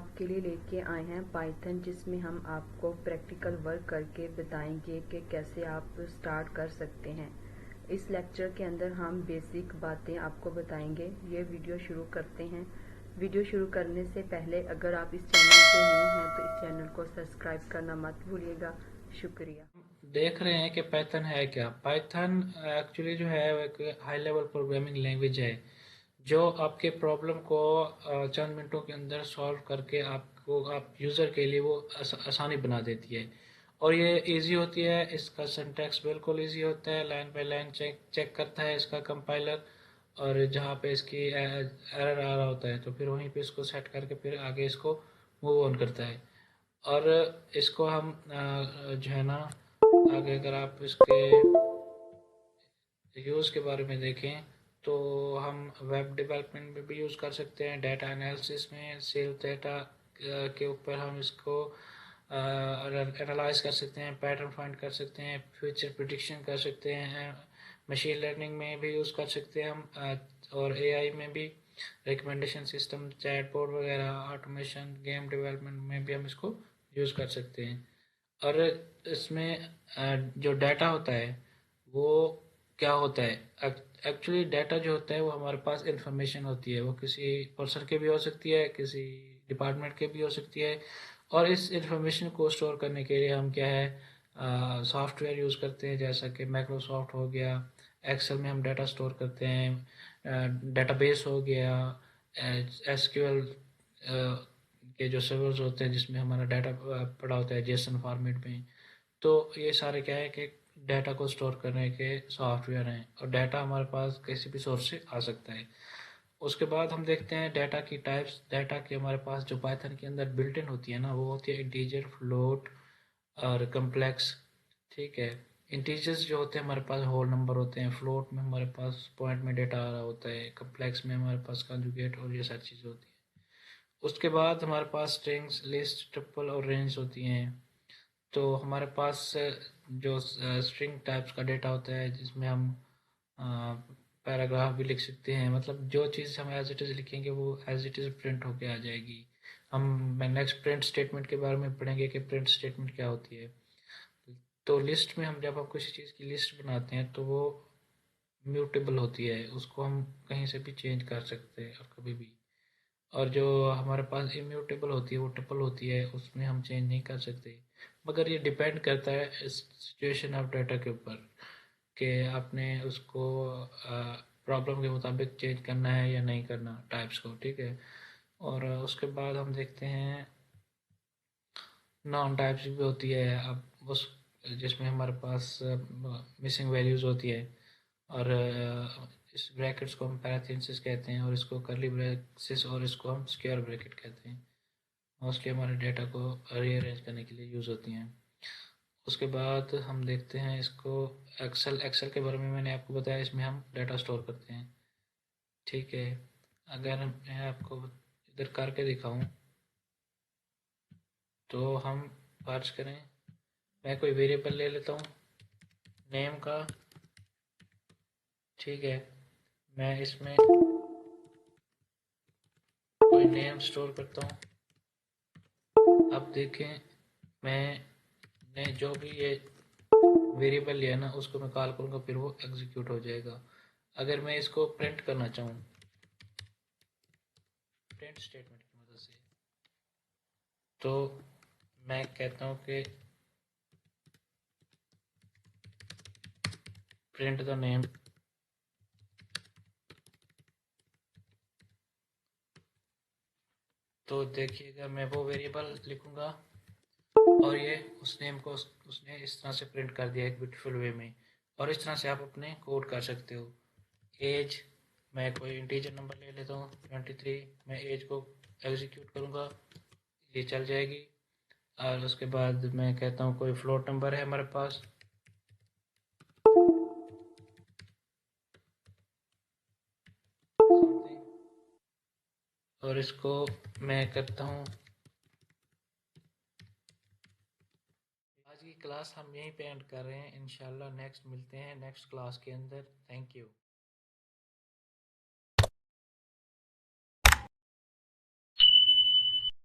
आपके लिए लेके आए हैं पाइथन, जिसमें हम आपको प्रैक्टिकल वर्क करके बताएंगे कि कैसे आप स्टार्ट कर सकते हैं। इस लेक्चर के अंदर हम बेसिक बातें आपको बताएंगे। ये वीडियो शुरू करते हैं। वीडियो शुरू करने से पहले अगर आप इस चैनल पे न्यू हैं तो इस चैनल को सब्सक्राइब करना मत भूलिएगा। शुक्रिया। देख रहे हैं कि पाइथन है क्या। पाइथन एक्चुअली जो है वो एक हाई लेवल प्रोग्रामिंग लैंग्वेज है जो आपके प्रॉब्लम को चंद मिनटों के अंदर सॉल्व करके आपको आप यूज़र के लिए वो आसानी बना देती है। और ये इजी होती है। इसका सिंटैक्स बिल्कुल इजी होता है। Line by line check check करता है इसका कंपाइलर। और जहाँ पे इसकी एरर आ रहा होता है तो फिर वहीं पे इसको सेट करके फिर आगे इसको मूव ऑन करता है। और इसको हम जो है ना, आगे अगर आप इसके यूज़ के बारे में देखें तो हम वेब डेवलपमेंट में भी यूज़ कर सकते हैं। डाटा एनालिसिस में सेल्स डाटा के ऊपर हम इसको एनालाइज कर सकते हैं, पैटर्न फाइंड कर सकते हैं, फ्यूचर प्रिडिक्शन कर सकते हैं। मशीन लर्निंग में भी यूज़ कर सकते हैं हम, और एआई में भी रिकमेंडेशन सिस्टम, चैटबॉट वगैरह, ऑटोमेशन, गेम डेवलपमेंट में भी हम इसको यूज़ कर सकते हैं। और इसमें जो डाटा होता है वो क्या होता है। एक्चुअली डाटा जो होता है वो हमारे पास इंफॉर्मेशन होती है। वो किसी पर्सन के भी हो सकती है, किसी डिपार्टमेंट के भी हो सकती है। और इस इंफॉर्मेशन को स्टोर करने के लिए हम क्या है, सॉफ्टवेयर यूज़ करते हैं, जैसा कि माइक्रोसॉफ्ट हो गया। एक्सेल में हम डाटा स्टोर करते हैं। डेटाबेस हो गया, एसक्यूएल के जो सर्वर्स होते हैं जिसमें हमारा डाटा पड़ा होता है जेसन फॉर्मेट में। तो ये सारे क्या है कि डाटा को स्टोर करने के सॉफ्टवेयर हैं। और डाटा हमारे पास किसी भी सोर्स से आ सकता है। उसके बाद हम देखते हैं डाटा की टाइप्स। डाटा के हमारे पास जो पाइथन के अंदर बिल्ट इन होती है ना, वो होती है इंटीजर, फ्लोट और कम्प्लेक्स। ठीक है। इंटीजर्स जो होते हैं हमारे पास होल नंबर होते हैं। फ्लोट में हमारे पास पॉइंट में डाटा आ रहा होता है। कम्प्लेक्स में हमारे पास कंजुगेट और ये सारी चीज़ें होती हैं। उसके बाद हमारे पास स्ट्रिंग्स, लिस्ट, ट्रिपल और रेंज होती हैं। तो हमारे पास जो स्ट्रिंग टाइप्स का डेटा होता है जिसमें हम पैराग्राफ भी लिख सकते हैं। मतलब जो चीज़ हम एज इट इज़ लिखेंगे वो एज इट इज़ प्रिंट होके आ जाएगी। हम नेक्स्ट प्रिंट स्टेटमेंट के बारे में पढ़ेंगे कि प्रिंट स्टेटमेंट क्या होती है। तो लिस्ट में हम जब हम किसी चीज़ की लिस्ट बनाते हैं तो वो म्यूटेबल होती है। उसको हम कहीं से भी चेंज कर सकते हैं और कभी भी। और जो हमारे पास इम्यूटेबल होती है वो ट्रिपल होती है, उसमें हम चेंज नहीं कर सकते। मगर ये डिपेंड करता है इस सिचुएशन ऑफ डाटा के ऊपर कि आपने उसको प्रॉब्लम के मुताबिक चेंज करना है या नहीं करना टाइप्स को। ठीक है। और उसके बाद हम देखते हैं नॉन टाइप्स भी होती है। अब उस जिसमें हमारे पास मिसिंग वैल्यूज़ होती है। और इस ब्रैकेट्स को हम पैरेंथेसिस कहते हैं, और इसको करली ब्रैकेट्स, और इसको हम स्क्वायर ब्रैकेट कहते हैं। मोस्टली हमारे डेटा को रीअरेंज करने के लिए यूज़ होती हैं। उसके बाद हम देखते हैं इसको एक्सेल। एक्सेल के बारे में मैंने आपको बताया, इसमें हम डाटा स्टोर करते हैं। ठीक है। अगर मैं आपको इधर करके दिखाऊं तो हम फर्ज करें, मैं कोई वेरिएबल ले लेता हूँ नेम का। ठीक है। मैं इसमें कोई नेम स्टोर करता हूँ। अब देखें, मैंने जो भी ये वेरिएबल लिया ना उसको मैं कॉल करूँगा, फिर वो एग्जीक्यूट हो जाएगा। अगर मैं इसको प्रिंट करना चाहूँ प्रिंट स्टेटमेंट की मदद से, तो मैं कहता हूँ कि प्रिंट द नेम। तो देखिएगा मैं वो वेरिएबल लिखूँगा और ये उस नेम को उसने इस तरह से प्रिंट कर दिया एक ब्यूटीफुल वे में। और इस तरह से आप अपने कोड कर सकते हो। एज, मैं कोई इंटीजर नंबर ले लेता हूँ 23। मैं एज को एग्जीक्यूट करूँगा, ये चल जाएगी। और उसके बाद मैं कहता हूँ कोई फ्लोट नंबर है हमारे पास, और इसको मैं करता हूँ। आज की क्लास हम यहीं पे एंड कर रहे हैं। इंशाल्लाह नेक्स्ट मिलते हैं नेक्स्ट क्लास के अंदर। Thank you.